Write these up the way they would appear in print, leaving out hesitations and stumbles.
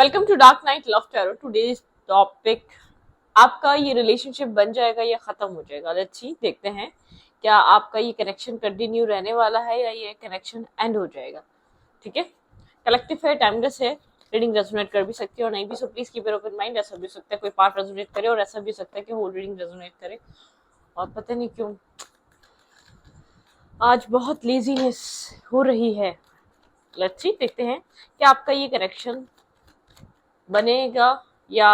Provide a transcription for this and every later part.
Welcome to dark night love tarot. Today's topic, आपका ये relationship बन जाएगा या खत्म हो जाएगा। लेट्स सी, देखते हैं क्या आपका ये कनेक्शन कंटिन्यू रहने वाला है या ये कनेक्शन एंड हो जाएगा। ठीक है, कलेक्टिव है, टाइमलेस है, रीडिंग रेजोनेट कर भी सकती है और नहीं भी, so please keep your open mind. ऐसा भी हो सकता है कोई पार्ट रेजोनेट करे और ऐसा भी हो सकता है कि होल रीडिंग रेजोनेट करे। और पता नहीं क्यों आज बहुत लेजीनेस हो रही है। लेट्स सी, देखते हैं कि आपका ये कनेक्शन बनेगा या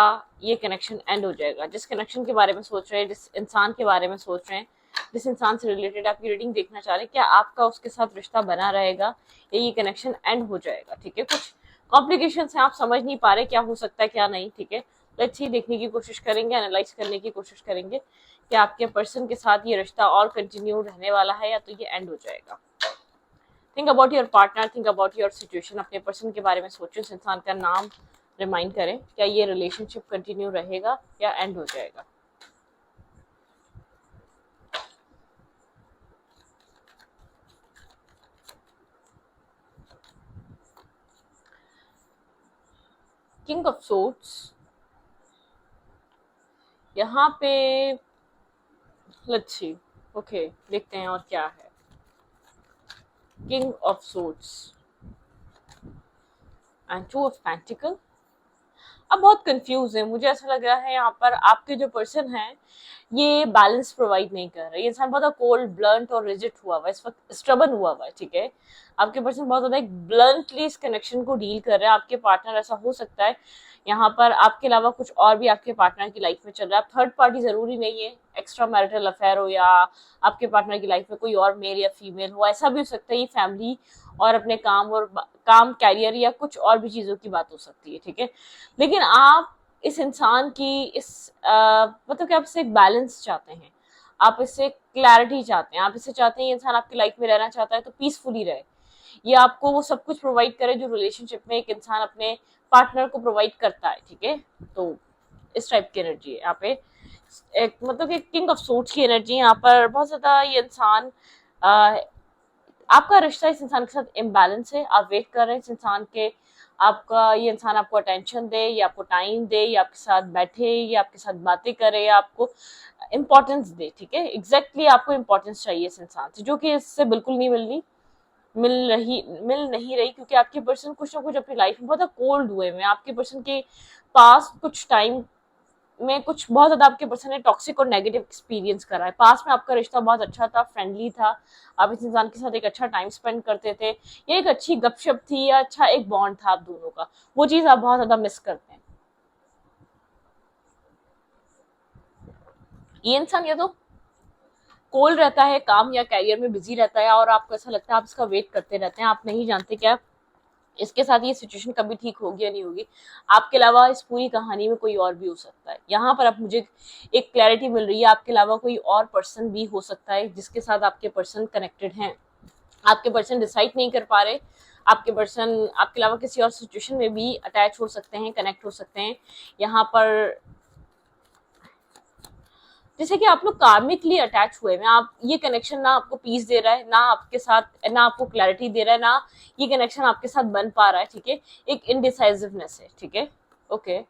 ये कनेक्शन एंड हो जाएगा। जिस कनेक्शन के बारे में सोच रहे हैं, जिस इंसान के बारे में सोच रहे हैं, जिस इंसान से रिलेटेड आपकी रीडिंग देखना चाह रहे हैं, क्या आपका उसके साथ रिश्ता बना रहेगा या ये कनेक्शन एंड हो जाएगा। ठीक है, कुछ कॉम्प्लिकेशंस हैं, आप समझ नहीं पा रहे क्या हो सकता है क्या नहीं। ठीक है, लेट्स सी, देखने की कोशिश करेंगे, एनालाइज करने की कोशिश करेंगे कि आपके पर्सन के साथ ये रिश्ता और कंटिन्यू रहने वाला है या तो ये एंड हो जाएगा। Think about your partner, think about your situation. अपने पर्सन के बारे में सोचो, उस इंसान का नाम रिमाइंड करें, क्या ये रिलेशनशिप कंटिन्यू रहेगा या एंड हो जाएगा। किंग ऑफ सोर्ड्स यहाँ पे, लेट्स सी, ओके देखते हैं और क्या है। King of swords and two of pentacle. अब बहुत कंफ्यूज है, मुझे ऐसा लग रहा है यहाँ पर आपके जो पर्सन है ये बैलेंस प्रोवाइड नहीं कर रहे। ये इंसान बहुत कोल्ड, ब्लंट और रिजिड हुआ हुआ है, इस वक्त स्टबन हुआ हुआ है। ठीक है, आपके पर्सन बहुत ज्यादा एक ब्लंटली इस कनेक्शन को डील कर रहे हैं। आपके पार्टनर, ऐसा हो सकता है यहाँ पर आपके अलावा कुछ और भी आपके पार्टनर की लाइफ में चल रहा है। थर्ड पार्टी जरूरी नहीं है, एक्स्ट्रा मैरिटल अफेयर हो या आपके पार्टनर की लाइफ में कोई और मेल या फीमेल हो, ऐसा भी हो सकता है। ये फैमिली और अपने काम और काम, कैरियर या कुछ और भी चीजों की बात हो सकती है। ठीक है, लेकिन आप इस इंसान की इस मतलब कि आप इससे एक बैलेंस चाहते हैं, आप इससे क्लैरिटी चाहते हैं, आप इससे चाहते हैं ये इंसान आपकी लाइफ में रहना चाहता है तो पीसफुली रहे, ये आपको वो सब कुछ प्रोवाइड करे जो रिलेशनशिप में एक इंसान अपने पार्टनर को प्रोवाइड करता है। ठीक है, तो इस टाइप की एनर्जी है यहाँ पे। एक मतलब कि किंग ऑफ सोर्ड्स की एनर्जी यहाँ पर बहुत ज्यादा। ये इंसान आपका रिश्ता इस इंसान के साथ इम्बैलेंस है, आप वेट कर रहे हैं इस इंसान के, आपका ये इंसान आपको अटेंशन दे या आपको टाइम दे या आपके साथ बैठे या आपके साथ बातें करे या आपको इम्पोर्टेंस दे। ठीक है, एग्जैक्टली आपको इम्पोर्टेंस चाहिए इस इंसान से, जो कि इससे बिल्कुल नहीं मिल नहीं रही, क्योंकि आपके पर्सन कुछ ना कुछ अपनी लाइफ में बहुत कोल्ड हुए हैं। आपके पर्सन के पास कुछ टाइम में कुछ बहुत ज्यादा आपके पर्सन ने टॉक्सिक और नेगेटिव एक्सपीरियंस करा है। पास में आपका रिश्ता बहुत अच्छा था, फ्रेंडली था, आप इस इंसान के साथ एक अच्छा टाइम स्पेंड करते थे, ये एक अच्छी गपशप थी या अच्छा एक बॉन्ड था आप दोनों का, वो चीज आप बहुत ज्यादा मिस करते हैं। ये इंसान या तो कोल्ड रहता है, काम या कैरियर में बिजी रहता है और आपको ऐसा लगता है आप इसका वेट करते रहते हैं, आप नहीं जानते क्या इसके साथ ये सिचुएशन कभी ठीक होगी या नहीं होगी। आपके अलावा इस पूरी कहानी में कोई और भी हो सकता है। यहाँ पर अब मुझे एक क्लैरिटी मिल रही है, आपके अलावा कोई और पर्सन भी हो सकता है जिसके साथ आपके पर्सन कनेक्टेड हैं। आपके पर्सन डिसाइड नहीं कर पा रहे, आपके पर्सन आपके अलावा किसी और सिचुएशन में भी अटैच हो सकते हैं, कनेक्ट हो सकते हैं। यहाँ पर जैसे कि आप लोग कार्मिकली अटैच हुए हैं, आप ये कनेक्शन ना आपको पीस दे रहा है, ना आपके साथ, ना आपको क्लैरिटी दे रहा है, ना ये कनेक्शन आपके साथ बन पा रहा है। ठीक है, एक इनडिसाइसिवनेस है। ठीक है, ओके,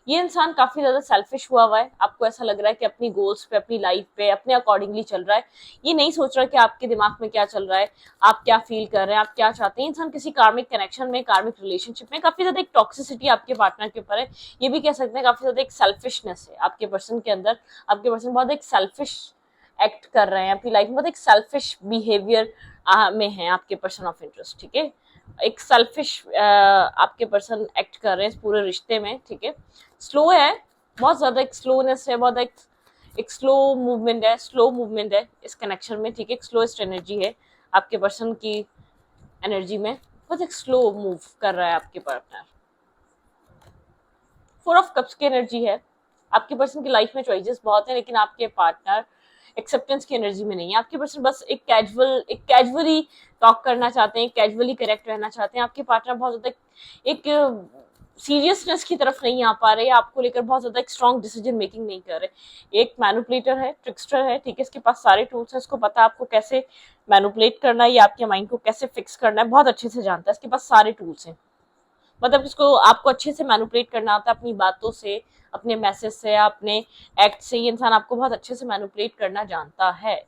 ये इंसान काफी ज्यादा सेल्फिश हुआ हुआ है। आपको ऐसा लग रहा है कि अपनी गोल्स पे, अपनी लाइफ पे, अपने अकॉर्डिंगली चल रहा है, ये नहीं सोच रहा कि आपके दिमाग में क्या चल रहा है, आप क्या फील कर रहे हैं, आप क्या चाहते हैं। इंसान किसी कार्मिक कनेक्शन में, कार्मिक रिलेशनशिप में काफी ज्यादा एक टॉक्सिसिटी आपके पार्टनर के ऊपर है, ये भी कह सकते हैं काफी ज्यादा एक सेल्फिशनेस है आपके पर्सन के अंदर। आपके पर्सन बहुत एक सेल्फिश एक्ट कर रहे हैं अपनी लाइफ में, बहुत एक सेल्फिश बिहेवियर में है आपके पर्सन ऑफ इंटरेस्ट। ठीक है, एक सेल्फिश आपके पर्सन एक्ट कर रहे हैं इस पूरे रिश्ते में। ठीक है, स्लो है, बहुत ज्यादा एक स्लोनेस है, बहुत एक स्लो मूवमेंट है, स्लो मूवमेंट है इस कनेक्शन में। ठीक है, एक स्लोएस्ट एनर्जी है आपके पर्सन की एनर्जी में, बहुत एक स्लो मूव कर रहा है आपके पार्टनर। फोर ऑफ कप्स की एनर्जी है, आपके पर्सन की लाइफ में चॉइसेस बहुत है, लेकिन आपके पार्टनर एक्सेप्टेंस की एनर्जी में नहीं है। आपके पर्सन बस एक कैजुअली टॉक करना चाहते हैं, कैजुअली करेक्ट रहना चाहते हैं। आपके पार्टनर बहुत ज्यादा एक सीरियसनेस की तरफ नहीं आ पा रहे, आपको लेकर बहुत ज्यादा एक स्ट्रॉन्ग डिसीजन मेकिंग नहीं कर रहे। एक मैनिपुलेटर है, ट्रिक्स्टर है। ठीक है, इसके पास सारे टूल्स हैं, इसको पता है आपको कैसे मैनिपुलेट करना है या आपके माइंड को कैसे फिक्स करना है, बहुत अच्छे से जानता है, इसके पास सारे टूल्स हैं। मतलब इसको आपको अच्छे से मैनिपुलेट करना आता है अपनी बातों से, अपने मैसेज से, अपने एक्ट से। ये इंसान आपको बहुत अच्छे से मैनिपुलेट करना जानता है।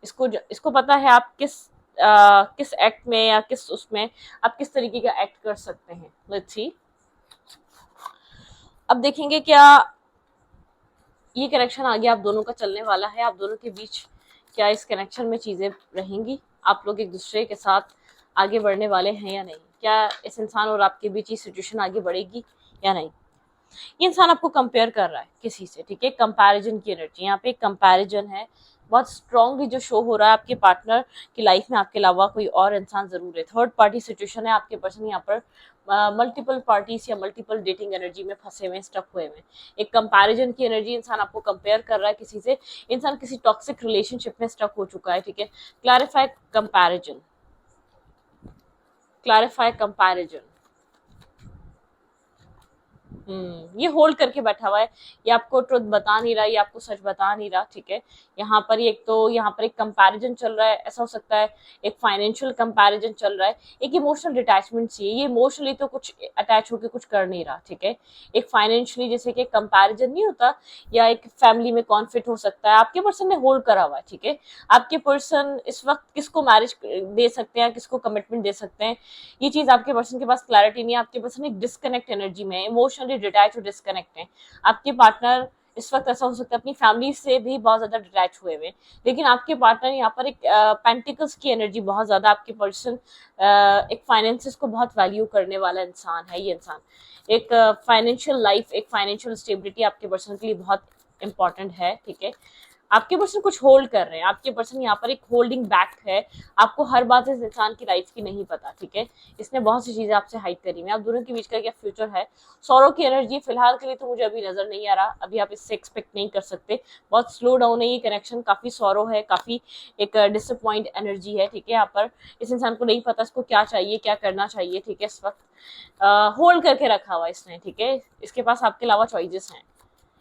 इसको पता है आप किस एक्ट में या किस उसमें आप किस तरीके का एक्ट कर सकते हैं। लेट्स सी, अब देखेंगे क्या ये कनेक्शन आगे आप दोनों का चलने वाला है। आप दोनों के बीच क्या इस कनेक्शन में चीजें रहेंगी, आप लोग एक दूसरे के साथ आगे बढ़ने वाले हैं या नहीं, क्या इस इंसान और आपके बीच ये सिचुएशन आगे बढ़ेगी या नहीं। ये इंसान आपको कंपेयर कर रहा है किसी से, ठीक है, कंपैरिजन की एनर्जी यहाँ पे, कंपैरिजन है बहुत स्ट्रांगली जो शो हो रहा है। आपके पार्टनर की लाइफ में आपके अलावा कोई और इंसान जरूर है, थर्ड पार्टी सिचुएशन है। आपके पर्सन यहाँ पर मल्टीपल पार्टीज या मल्टीपल डेटिंग एनर्जी में फंसे हुए, स्टक हुए हैं। एक कंपैरिजन की एनर्जी, इंसान आपको कंपेयर कर रहा है किसी से, इंसान किसी टॉक्सिक रिलेशनशिप में स्टक हो चुका है, ठीक है। Clarify comparison, clarify comparison. ये होल्ड करके बैठा हुआ है, ये आपको ट्रुथ बता नहीं रहा, ये आपको सच बता नहीं रहा, ठीक है। यहाँ पर एक तो यहाँ पर एक कंपैरिजन चल रहा है, ऐसा हो सकता है एक फाइनेंशियल कंपैरिजन चल रहा है, एक इमोशनल डिटैचमेंट चाहिए। ये इमोशनली तो कुछ अटैच होकर कुछ कर नहीं रहा, ठीक है। एक फाइनेंशियली जैसे कि कंपैरिजन नहीं होता, या एक फैमिली में कॉन्फ्लिक्ट हो सकता है, आपके पर्सन ने होल्ड करा हुआ है, ठीक है। आपके पर्सन इस वक्त किसको मैरिज दे सकते हैं, किसको कमिटमेंट दे सकते हैं, ये चीज आपके पर्सन के पास क्लैरिटी नहीं है। आपके पर्सन एक डिस्कनेक्ट एनर्जी में, इमोशनली डिटैच और डिस्कनेक्ट है। आपके पार्टनर इस वक्त ऐसा हो सकता है अपनी फैमिली से भी बहुत ज्यादा डिटैच हुए हुए, लेकिन आपके पार्टनर यहाँ पर एक पेंटिकल्स की एनर्जी बहुत ज्यादा, आपके पर्सन एक फाइनेंसिस को बहुत वैल्यू करने वाला इंसान है। ये इंसान एक फाइनेंशियल लाइफ, एक फाइनेंशियल स्टेबिलिटी आपके पर्सन के लिए बहुत इंपॉर्टेंट है, ठीक है। आपके पर्सन कुछ होल्ड कर रहे हैं, आपके पर्सन यहाँ पर एक होल्डिंग बैक है। आपको हर बात इस इंसान की लाइफ की नहीं पता, ठीक है। इसने बहुत सी चीजें आपसे हाइड करी हुई। आप दोनों के बीच का क्या फ्यूचर है, सौरों की एनर्जी फिलहाल के लिए तो मुझे अभी नजर नहीं आ रहा, अभी आप इससे एक्सपेक्ट नहीं कर सकते। बहुत स्लो डाउन है ये कनेक्शन, काफी सौरो है, काफी एक डिसअपॉइंट एनर्जी है, ठीक है। यहाँ पर इस इंसान को नहीं पता इसको क्या चाहिए, क्या करना चाहिए, ठीक है। इस वक्त होल्ड करके रखा हुआ इसने, ठीक है। इसके पास आपके अलावा चॉइसेस हैं,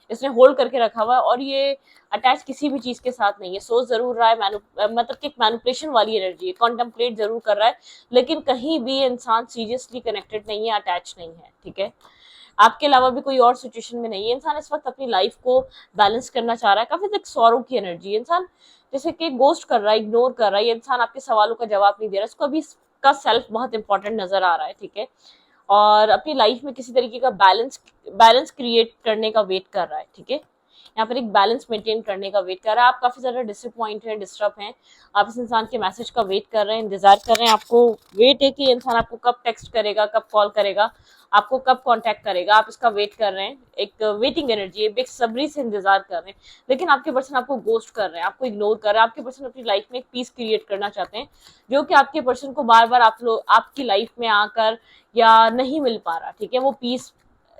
इसने होल्ड करके रखा हुआ है, और ये अटैच किसी भी चीज के साथ नहीं है। सोच जरूर रहा है, मतलब कि मैनिपुलेशन वाली एनर्जी है, कॉन्टेम्पलेट जरूर कर रहा है, लेकिन कहीं भी इंसान सीरियसली कनेक्टेड नहीं है, अटैच नहीं है, ठीक है। आपके अलावा भी कोई और सिचुएशन में नहीं है। इंसान इस वक्त अपनी लाइफ को बैलेंस करना चाह रहा है, काफी तक सौरों की एनर्जी। इंसान जैसे कि गोस्ट कर रहा है, इग्नोर कर रहा है, ये इंसान आपके सवालों का जवाब नहीं दे रहा, इसको अभी इसका सेल्फ बहुत इंपॉर्टेंट नजर आ रहा है, ठीक है। और अपनी लाइफ में किसी तरीके का बैलेंस क्रिएट करने का वेट कर रहा है, ठीक है। यहाँ पर एक बैलेंस मेंटेन करने का वेट कर रहा है। आप काफी ज्यादा डिसअपॉइंट हैं, डिस्टर्ब हैं, आप इस इंसान के मैसेज का वेट कर रहे हैं, इंतजार कर रहे हैं। आपको वेट है कि इंसान आपको कब टेक्स्ट करेगा, कब कॉल करेगा, आपको कब कांटेक्ट करेगा, आप इसका वेट कर रहे हैं। एक वेटिंग एनर्जी है, बेसब्री से इंतजार कर रहे हैं, लेकिन आपके पर्सन आपको गोस्ट कर रहे हैं, आपको इग्नोर कर रहे हैं। आपके पर्सन अपनी लाइफ में एक पीस क्रिएट करना चाहते हैं, जो कि आपके पर्सन को बार बार आप लोग आपकी लाइफ में आकर या नहीं मिल पा रहा, ठीक है। वो पीस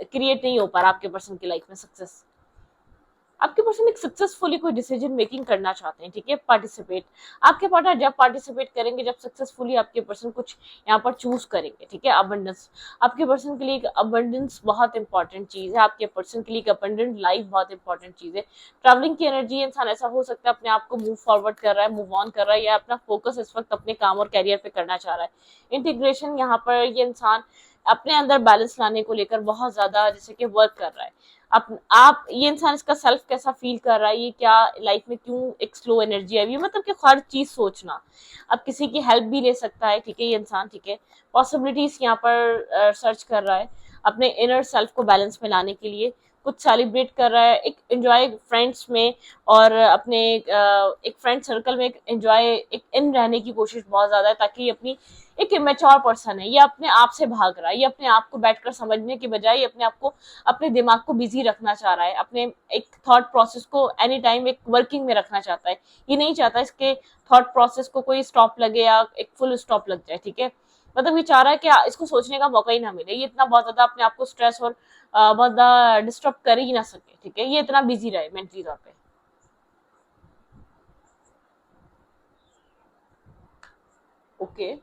क्रिएट नहीं हो पा रहा आपके पर्सन की लाइफ में, सक्सेस। आपके पर्सन एक सक्सेसफुली कोई डिसीजन मेकिंग करना चाहते हैं, ठीक है। पार्टिसिपेट, आपके पार्टनर जब पार्टिसिपेट करेंगे, जब सक्सेसफुली आपके पर्सन कुछ यहाँ पर चूज करेंगे, ठीक है। अबंडेंस, आपके पर्सन के लिए एक अबंडेंस बहुत इंपॉर्टेंट चीज है, आपके पर्सन के लिए एक अबंडेंट लाइफ बहुत इंपॉर्टेंट चीज है। ट्रैवलिंग की एनर्जी, इंसान ऐसा हो सकता है अपने आप को मूव फॉरवर्ड कर रहा है, मूव ऑन कर रहा है, या अपना फोकस इस वक्त अपने काम और कैरियर पे करना चाह रहा है। इंटीग्रेशन, यहाँ पर ये इंसान अपने अंदर बैलेंस लाने को लेकर बहुत ज्यादा जैसे कि वर्क कर रहा है। आप ये इंसान इसका सेल्फ कैसा फील कर रहा है, ये क्या लाइफ में क्यों एक स्लो एनर्जी है, मतलब कि हर चीज सोचना, अब किसी की हेल्प भी ले सकता है, ठीक है। ये इंसान, ठीक है, पॉसिबिलिटीज यहाँ पर सर्च कर रहा है अपने इनर सेल्फ को बैलेंस में लाने के लिए, कुछ सेलिब्रेट कर रहा है, एक एंजॉय फ्रेंड्स में और अपने एक फ्रेंड सर्कल में एक एंजॉय एक इन रहने की कोशिश बहुत ज्यादा है, ताकि ये अपनी एक इमेच्योर पर्सन है, ये अपने आप से भाग रहा है, ये अपने आप को बैठकर समझने के बजाय ये अपने आप को, अपने दिमाग को बिजी रखना चाह रहा है, अपने एक थॉट प्रोसेस को एनी टाइम एक वर्किंग में रखना चाहता है। ये नहीं चाहता इसके थॉट प्रोसेस को कोई स्टॉप लगे या एक फुल स्टॉप लग जाए, ठीक है। मतलब ये चाह रहा है कि इसको सोचने का मौका ही ना मिले, ये इतना बहुत ज्यादा अपने आप को स्ट्रेस और बहुत ज्यादा डिस्टर्ब कर ही ना सके, ठीक है। ये इतना बिजी रहे मेंटली तौर पे। ओके,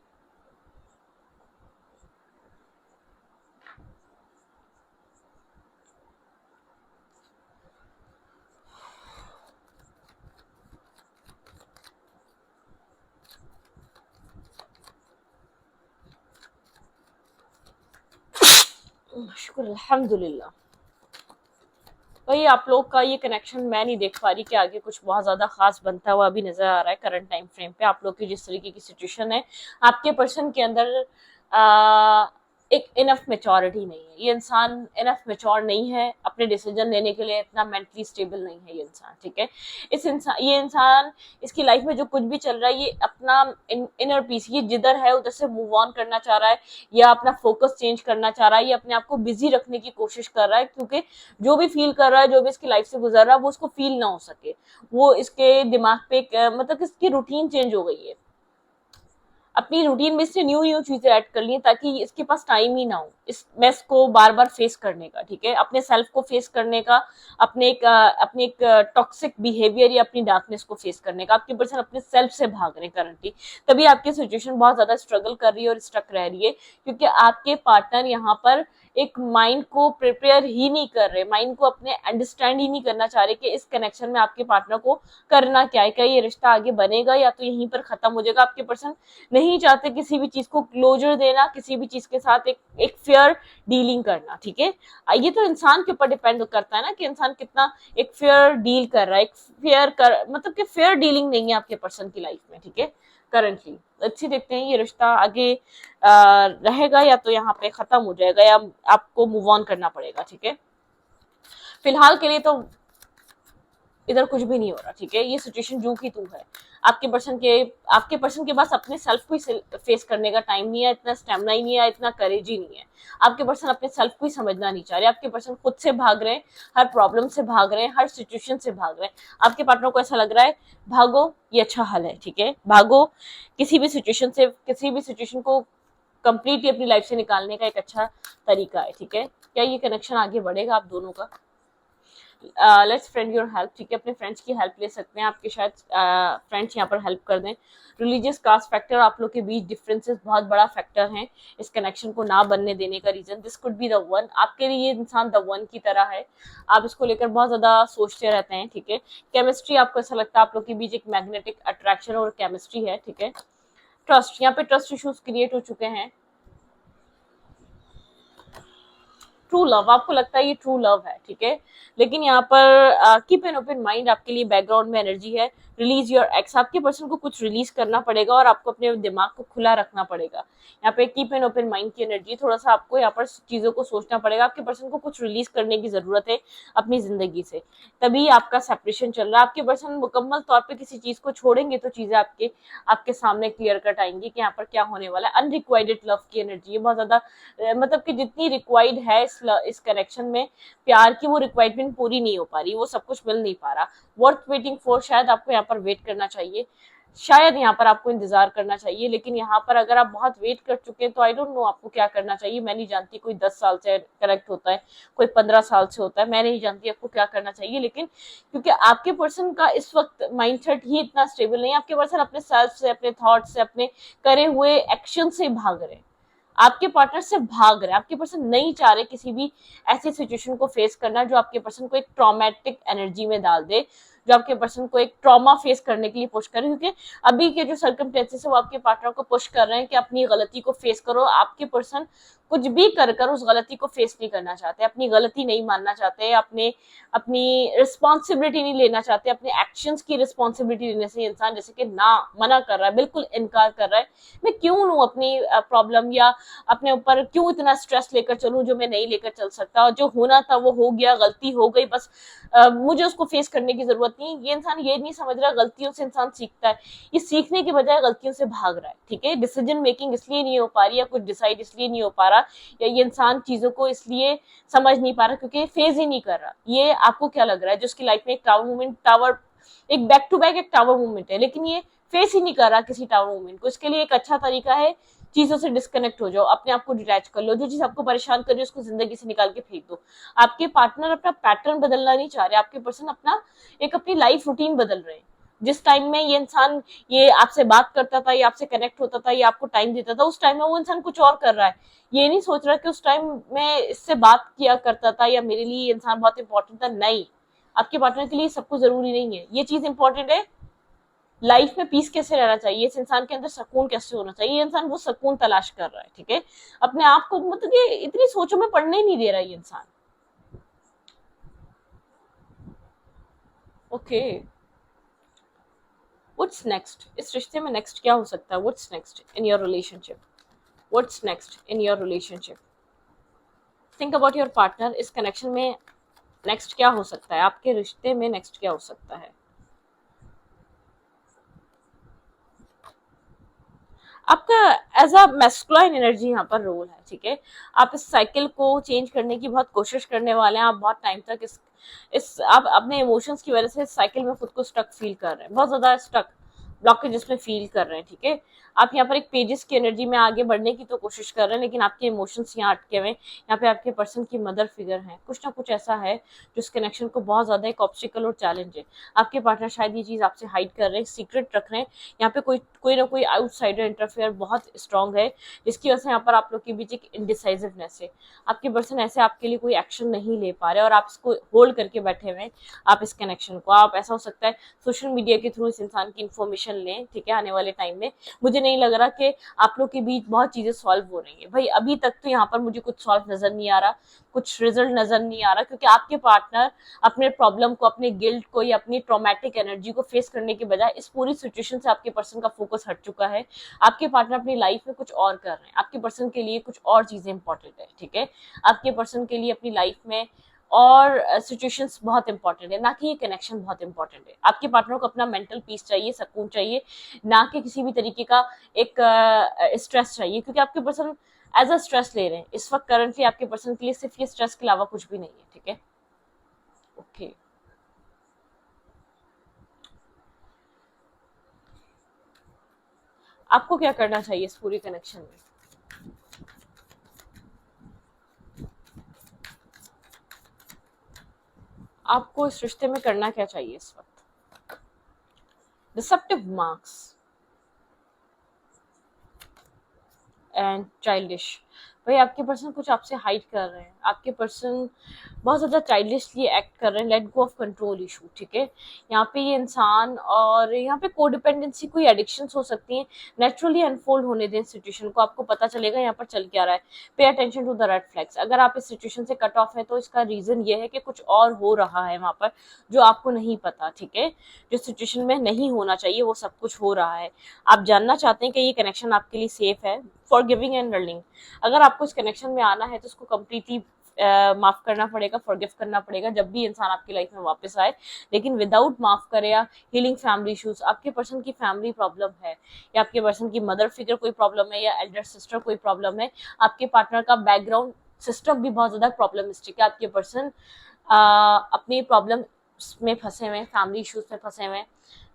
शुक्र अल्हम्दुलिल्लाह। वही आप लोग का ये कनेक्शन मैं नहीं देख पा रही कि आगे कुछ बहुत ज्यादा खास बनता हुआ अभी नजर आ रहा है करंट टाइम फ्रेम पे। आप लोग की जिस तरीके की सिचुएशन है, आपके पर्सन के अंदर आ, एक इनफ मेच्योरिटी नहीं है। ये इंसान इनफ मेच्योर नहीं है, अपने डिसीजन लेने के लिए इतना मेंटली स्टेबल नहीं है ये इंसान, ठीक है। ये इंसान, इसकी लाइफ में जो कुछ भी चल रहा है, ये अपना इनर पीस, ये जिधर है उधर से मूव ऑन करना चाह रहा है, या अपना फोकस चेंज करना चाह रहा है, या अपने आप को बिजी रखने की कोशिश कर रहा है, क्योंकि जो भी फील कर रहा है, जो भी इसकी लाइफ से गुजर रहा है, वो उसको फील ना हो सके। वो इसके दिमाग पे मतलब इसकी रूटीन चेंज हो गई है। अपनी रूटीन में इसने न्यू न्यू चीजें ऐड कर ली ताकि इसके पास टाइम ही ना हो इस मेस को बार बार फेस करने का, ठीक है, अपने सेल्फ को फेस करने का, अपने एक टॉक्सिक बिहेवियर या अपनी डार्कनेस को फेस करने का। आपके पर्सन अपने सेल्फ से भाग रहे हैं करंटली, तभी आपकी सिचुएशन बहुत ज्यादा स्ट्रगल कर रही है और स्टक रह रही है, क्योंकि आपके पार्टनर यहाँ पर एक माइंड को प्रिपेयर ही नहीं कर रहे, माइंड को अपने अंडरस्टैंड ही नहीं करना चाह रहे कि इस कनेक्शन में आपके पार्टनर को करना क्या है, क्या ये रिश्ता आगे बनेगा या तो यहीं पर खत्म हो जाएगा। आपके पर्सन नहीं चाहते किसी भी चीज को क्लोजर देना, किसी भी चीज के साथ एक फेयर डीलिंग करना, ठीक है। ये तो इंसान के ऊपर डिपेंड करता है ना कि इंसान कितना एक फेयर डील कर रहा है, एक फेयर कर मतलब कि फेयर डीलिंग नहीं है आपके पर्सन की लाइफ में, ठीक है, करंटली। अच्छी देखते हैं ये रिश्ता आगे रहेगा या तो यहाँ पे खत्म हो जाएगा या आपको मूव ऑन करना पड़ेगा, ठीक है। फिलहाल के लिए तो इधर कुछ भी नहीं हो रहा, ठीक है। ये सिचुएशन जू की तू है। आपके पर्सन के पास अपने सेल्फ को ही फेस करने का टाइम नहीं है, इतना स्टेमिना ही नहीं है, इतना करेज ही नहीं है। आपके पर्सन अपने सेल्फ को ही समझना नहीं चाह रहे। आपके पर्सन खुद से भाग रहे हैं, हर प्रॉब्लम से भाग रहे हैं, हर सिचुएशन से भाग रहे हैं। आपके पार्टनर को ऐसा लग रहा है भागो, ये अच्छा हल है, ठीक है, भागो। किसी भी सिचुएशन से, किसी भी सिचुएशन को कंप्लीटली अपनी लाइफ से निकालने का एक अच्छा तरीका है, ठीक है। क्या ये कनेक्शन आगे बढ़ेगा आप दोनों का? लेट्स फ्रेंड योर हेल्प, ठीक है, अपने फ्रेंड्स की हेल्प ले सकते हैं, आपके शायद फ्रेंड्स यहाँ पर हेल्प कर दें। रिलीजियस कास्ट फैक्टर, आप लोग के बीच डिफरेंसेस बहुत बड़ा फैक्टर हैं इस कनेक्शन को ना बनने देने का reason. This could be the one, आपके लिए ये इंसान द वन की तरह है, आप इसको लेकर बहुत ज्यादा सोचते रहते हैं, ठीक है। केमिस्ट्री, आपको ऐसा लगता है आप लोग के बीच एक मैग्नेटिक अट्रैक्शन और केमिस्ट्री है, ठीक है। ट्रस्ट, यहाँ पे ट्रस्ट इश्यूज क्रिएट हो चुके हैं। ट्रू लव, आपको लगता है ये ट्रू लव है, ठीक है, लेकिन यहाँ पर कीप एन ओपन माइंड, आपके लिए बैकग्राउंड में एनर्जी है। रिलीज योर एक्स, आपके पर्सन को कुछ रिलीज करना पड़ेगा और आपको अपने दिमाग को खुला रखना पड़ेगा। यहाँ पे कीप एन ओपन माइंड की एनर्जी, थोड़ा सा आपको यहाँ पर चीजों को सोचना पड़ेगा। आपके पर्सन को कुछ रिलीज करने की जरूरत है अपनी जिंदगी से, तभी आपका सेपरेशन चल रहा है। आपके पर्सन मुकम्मल तौर पर किसी चीज को छोड़ेंगे तो चीजें आपके सामने क्लियर कट आएंगी कि यहाँ पर क्या होने वाला है। अनरिक्वाइटेड लव की एनर्जी है बहुत ज्यादा, मतलब कि जितनी रिक्वायर्ड है इस कनेक्शन में प्यार की, वो रिक्वायरमेंट पूरी नहीं हो पा रही, वो सब कुछ मिल नहीं पा रहा। वर्थ वेटिंग फॉर, शायद आपको यहाँ पर वेट करना चाहिए, शायद यहाँ पर आपको इंतजार करना चाहिए, लेकिन यहाँ पर अगर आप बहुत वेट कर चुके हैं तो आई डोंट नो आपको क्या करना चाहिए। मैं नहीं जानती, कोई 10 साल से कनेक्ट होता है, कोई 15 साल से होता है, मैं नहीं जानती आपको क्या करना चाहिए, लेकिन क्योंकि आपके पर्सन का इस वक्त माइंडसेट ही इतना स्टेबल नहीं है। आपके पर्सन अपने सेल्फ से, अपने थॉट से, अपने करे हुए एक्शन से भाग रहे हैं, आपके पार्टनर से भाग रहे हैं। आपके पर्सन नहीं चाह रहे किसी भी ऐसी सिचुएशन को फेस करना जो आपके पर्सन को एक ट्रॉमेटिक एनर्जी में डाल दे, जो आपके पर्सन को एक ट्रॉमा फेस करने के लिए पुश करे, क्योंकि अभी के जो सर्कमस्टेंसेस है वो आपके पार्टनर को पुश कर रहे हैं कि अपनी गलती को फेस करो। आपके पर्सन कुछ भी कर उस गलती को फेस नहीं करना चाहते, अपनी गलती नहीं मानना चाहते, अपनी रिस्पॉन्सिबिलिटी नहीं लेना चाहते, अपने एक्शंस की रिस्पॉन्सिबिलिटी लेने से इंसान जैसे कि ना मना कर रहा है, बिल्कुल इनकार कर रहा है। मैं क्यों लूं अपनी प्रॉब्लम या अपने ऊपर क्यों इतना स्ट्रेस लेकर चलूं जो मैं नहीं लेकर चल सकता, और जो होना था वो हो गया, गलती हो गई, बस मुझे उसको फेस करने की जरूरत नहीं। ये इंसान ये नहीं समझ रहा गलतियों से इंसान सीखता है, ये सीखने के बजाय गलतियों से भाग रहा है, ठीक है। डिसीजन मेकिंग इसलिए नहीं हो पा रही, या कुछ डिसाइड इसलिए नहीं हो पा रहा, या ये इंसान चीजों को इसलिए समझ नहीं पा रहा क्योंकि फेज ही नहीं कर रहा। ये आपको क्या लग रहा है, जो उसकी लाइफ में एक टावर एक बैक टू बैक एक टावर मूवमेंट है, लेकिन ये फेस ही नहीं कर रहा किसी टावर मूवमेंट को। इसके लिए एक अच्छा तरीका है, चीजों से डिस्कनेक्ट हो जाओ, अपने आप को डिटैच कर लो, जो चीज आपको परेशान कर रही है उसको जिंदगी से निकाल के फेंक दो। आपके पार्टनर अपना पैटर्न बदलना नहीं चाह रहे, आपके पर्सन अपनी लाइफ रूटीन बदल रहे हैं। जिस टाइम में ये इंसान ये आपसे बात करता था, ये आपसे कनेक्ट होता था, ये आपको टाइम देता था, उस टाइम में वो इंसान कुछ और कर रहा है। ये नहीं सोच रहा कि उस टाइम में इससे बात किया करता था या मेरे लिए ये इंसान बहुत इंपॉर्टेंट था। नहीं, आपके पार्टनर के लिए सब कुछ जरूरी नहीं है, ये चीज इंपॉर्टेंट है, लाइफ में पीस कैसे रहना चाहिए, इस इंसान के अंदर सुकून कैसे होना चाहिए, ये इंसान वो सुकून तलाश कर रहा है, ठीक है। अपने आप को मतलब ये इतनी सोचों में पड़ने ही नहीं दे रहा है ये इंसान। ओके, व्हाट्स नेक्स्ट, इस रिश्ते में नेक्स्ट क्या हो सकता है, what's next in your relationship, what's next in your relationship, think about your partner, इस कनेक्शन में नेक्स्ट क्या हो सकता है, आपके रिश्ते में नेक्स्ट क्या हो सकता है। आपका एज अ मैस्कुलाइन एनर्जी यहाँ पर रोल है, ठीक है। आप इस साइकिल को चेंज करने की बहुत कोशिश करने वाले हैं, आप बहुत टाइम तक इस आप अपने इमोशंस की वजह से इस साइकिल में खुद को स्टक फील कर रहे हैं, बहुत ज्यादा स्टक ब्लॉकेज में फील कर रहे हैं, ठीक है। आप यहाँ पर एक पेजेस की एनर्जी में आगे बढ़ने की तो कोशिश कर रहे हैं, लेकिन आपके इमोशंस यहाँ अटके हुए हैं। यहाँ पे आपके पर्सन की मदर फिगर है, कुछ ना कुछ ऐसा है जो इस कनेक्शन को बहुत ज्यादा एक ऑब्स्टिकल और चैलेंज है। आपके पार्टनर शायद ये चीज आपसे हाइड कर रहे हैं, सीक्रेट रख रहे हैं। यहाँ पे कोई कोई ना कोई आउटसाइडर इंटरफेयर बहुत स्ट्रांग है, जिसकी वजह से यहाँ पर आप लोग के बीच एक इनडिसाइसिवनेस है। आपके पर्सन ऐसे आपके लिए कोई एक्शन नहीं ले पा रहे और आप इसको होल्ड करके बैठे हुए हैं। आप इस कनेक्शन को, आप ऐसा हो सकता है सोशल मीडिया के थ्रू इस इंसान की इन्फॉर्मेशन लें, ठीक है, आने वाले टाइम में। मुझे नहीं लग रहा कि आप लोग के बीच बहुत चीजें सॉल्व हो रही है भाई, अभी तक तो यहाँ पर मुझे कुछ सॉल्व नजर नहीं आ रहा, कुछ रिजल्ट नजर नहीं आ रहा, क्योंकि आपके पार्टनर अपने प्रॉब्लम को, अपने गिल्ट को या अपनी ट्रॉमेटिक एनर्जी को फेस करने के बजाय इस पूरी सिचुएशन से आपके पर्सन का फोकस हट चुका है। आपके पार्टनर अपनी लाइफ में कुछ और कर रहे हैं, आपके पर्सन के लिए कुछ और चीजें इंपॉर्टेंट है, ठीक है। आपके पर्सन के लिए अपनी लाइफ में और सिचुएशंस बहुत इंपॉर्टेंट है, ना कि ये कनेक्शन बहुत इंपॉर्टेंट है। आपके पार्टनर को अपना मेंटल पीस चाहिए, सुकून चाहिए, ना कि किसी भी तरीके का एक स्ट्रेस चाहिए, क्योंकि आपके पर्सन एज अ स्ट्रेस ले रहे हैं इस वक्त। करंटली आपके पर्सन के लिए सिर्फ ये स्ट्रेस के अलावा कुछ भी नहीं है, ठीक है। ओके, आपको क्या करना चाहिए इस पूरी कनेक्शन में, आपको इस रिश्ते में करना क्या चाहिए इस वक्त। डिसेप्टिव मार्क्स एंड चाइल्डिश, भाई आपके पर्सन कुछ आपसे हाइड कर रहे हैं, आपके पर्सन बहुत ज्यादा चाइल्डिशली एक्ट कर रहे हैं, let go of control issue, ठीक है। यहाँ पे ये इंसान और यहाँ पे कोडिपेंडेंसी, कोई एडिक्शंस हो सकती हैं, नेचुरली अनफोल्ड होने दें सिचुएशन को, आपको पता चलेगा यहाँ पर चल क्या रहा है। Pay attention to the red flags, अगर आप इस सिचुएशन से कट ऑफ है तो इसका रीजन ये है कि कुछ और हो रहा है वहां पर जो आपको नहीं पता, ठीक है। जो सिचुएशन में नहीं होना चाहिए वो सब कुछ हो रहा है। आप जानना चाहते हैं कि ये कनेक्शन आपके लिए सेफ है, फॉर गिविंग एंड लर्निंग। अगर आपको इस कनेक्शन में आना है तो उसको कम्प्लीटली माफ करना पड़ेगा, फॉरगिव करना पड़ेगा जब भी इंसान आपकी लाइफ में वापस आए। लेकिन विदाउट माफ करे या हीलिंग फैमिली इश्यूज, आपके पर्सन की फैमिली प्रॉब्लम है या आपके पर्सन की मदर फिगर कोई प्रॉब्लम है या एल्डर सिस्टर कोई प्रॉब्लम है, आपके पार्टनर का बैकग्राउंड सिस्टम भी बहुत ज्यादा प्रॉब्लमिस्टिक है, आपके पर्सन अपनी प्रॉब्लम में फंसे हुए हैं, फैमिली इश्यूज में फंसे हुए हैं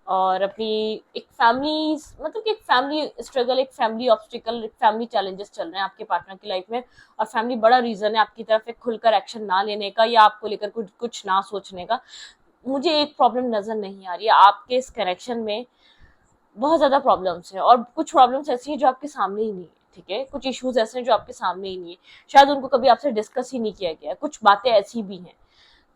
और अपनी एक फैमिली मतलब कि एक फैमिली स्ट्रगल, एक फैमिली ऑब्स्टिकल, एक फैमिली चैलेंजेस चल रहे हैं आपके पार्टनर की लाइफ में। और फैमिली बड़ा रीजन है आपकी तरफ एक खुलकर एक्शन ना लेने का या आपको लेकर कुछ ना सोचने का। मुझे एक प्रॉब्लम नजर नहीं आ रही है आपके इस कनेक्शन में, बहुत ज्यादा प्रॉब्लम्स है और कुछ प्रॉब्लम्स ऐसी हैं जो आपके सामने ही नहीं है, ठीक है। कुछ इश्यूज ऐसे हैं जो आपके सामने ही नहीं है, शायद उनको कभी आपसे डिस्कस ही नहीं किया गया, कुछ बातें ऐसी भी हैं।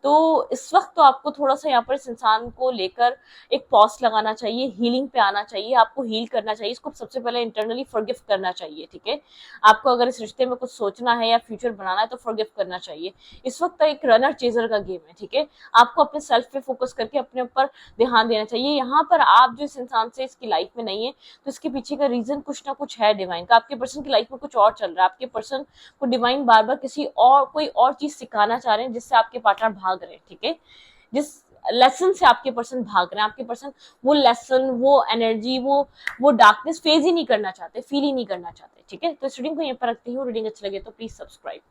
तो इस वक्त तो आपको थोड़ा सा यहाँ पर इस इंसान को लेकर एक पॉज लगाना चाहिए, हीलिंग पे आना चाहिए, आपको हील करना चाहिए, इसको सबसे पहले इंटरनली फॉरगिव करना चाहिए, ठीक है। आपको अगर इस रिश्ते में कुछ सोचना है या फ्यूचर बनाना है तो फॉरगिव करना चाहिए। इस वक्त एक रनर चेजर का गेम है, ठीक है। आपको अपने सेल्फ पे फोकस करके अपने ऊपर ध्यान देना चाहिए। यहाँ पर आप जो इस इंसान से इसकी लाइफ में नहीं है तो इसके पीछे का रीजन कुछ ना कुछ है डिवाइन का, आपके पर्सन की लाइफ में कुछ और चल रहा है, आपके पर्सन को डिवाइन बार बार किसी और कोई और चीज सिखाना चाह रहे हैं जिससे आपके पार्टनर भाग रहे हैं, ठीक है। जिस लेसन से आपके पर्सन भाग रहे हैं, आपके पर्सन वो लेसन, वो एनर्जी, वो डार्कनेस फेज ही नहीं करना चाहते, फील ही नहीं करना चाहते, ठीक है। तो इस रीडिंग को यहीं पर रखती हूँ, रीडिंग अच्छी लगे तो प्लीज सब्सक्राइब।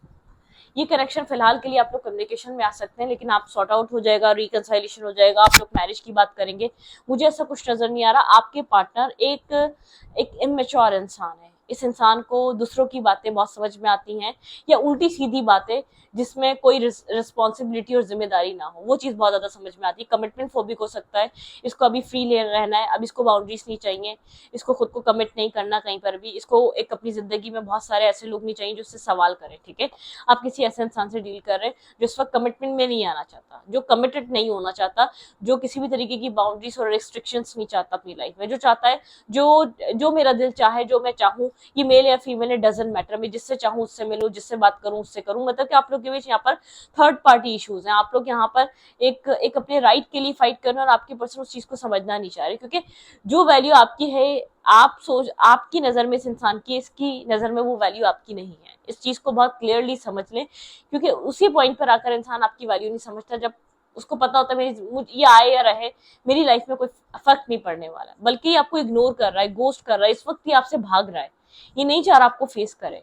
ये कनेक्शन फिलहाल के लिए आप लोग कम्युनिकेशन में आ सकते हैं, लेकिन आप सॉर्ट आउट हो जाएगा, रिकंसाइलेशन हो जाएगा, आप लोग मैरिज की बात करेंगे। मुझे ऐसा कुछ नजर नहीं आ रहा। आपके पार्टनर एक इमेच्योर इंसान है, इस इंसान को दूसरों की बातें बहुत समझ में आती हैं, या उल्टी सीधी बातें जिसमें कोई रिस्पॉन्सिबिलिटी और जिम्मेदारी ना हो, वो चीज़ बहुत ज़्यादा समझ में आती है। कमिटमेंट फोबिक हो सकता है, इसको अभी फ्री ले रहना है, अब इसको बाउंड्रीज नहीं चाहिए, इसको खुद को कमिट नहीं करना कहीं पर भी, इसको एक अपनी ज़िंदगी में बहुत सारे ऐसे लोग नहीं चाहिए जो उससे सवाल करें, ठीक है। आप किसी ऐसे इंसान से डील कर रहे हैं जो इस वक्त कमिटमेंट में नहीं आना चाहता, जो कमिटेड नहीं होना चाहता, जो किसी भी तरीके की बाउंड्रीज और रिस्ट्रिक्शंस नहीं चाहता अपनी लाइफ में, जो चाहता है जो जो मेरा दिल चाहे, जो मैं चाहूँ, ये मेल या फीमेल है डजंट मैटर, मैं जिससे चाहूँ उससे मिलूँ, जिससे बात करूँ उससे करूँ। मतलब कि आप लोग के बीच यहाँ पर थर्ड पार्टी इश्यूज हैं, आप लोग यहाँ पर एक अपने राइट के लिए फाइट कर रहे हैं और आपकी पर्सन उस चीज को समझना नहीं चाह रहे, क्योंकि जो वैल्यू आपकी है, आपकी नजर में इस इंसान की, इसकी नजर में वो वैल्यू आपकी नहीं है। इस चीज को बहुत क्लियरली समझ लें, क्योंकि उसी पॉइंट पर आकर इंसान आपकी वैल्यू नहीं समझता जब उसको पता होता है मेरी ये आए या रहे मेरी लाइफ में कोई फर्क नहीं पड़ने वाला, बल्कि ये आपको इग्नोर कर रहा है, गोस्ट कर रहा है, इस वक्त ये आपसे भाग रहा है, ये नहीं चाह रहा आपको फेस करे,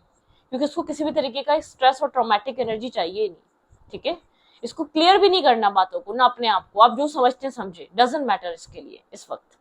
क्योंकि उसको किसी भी तरीके का स्ट्रेस और ट्रॉमेटिक एनर्जी चाहिए नहीं, ठीक है। इसको क्लियर भी नहीं करना बातों को, ना अपने आप को, आप जो समझते हैं समझे, डजंट मैटर इसके लिए इस वक्त।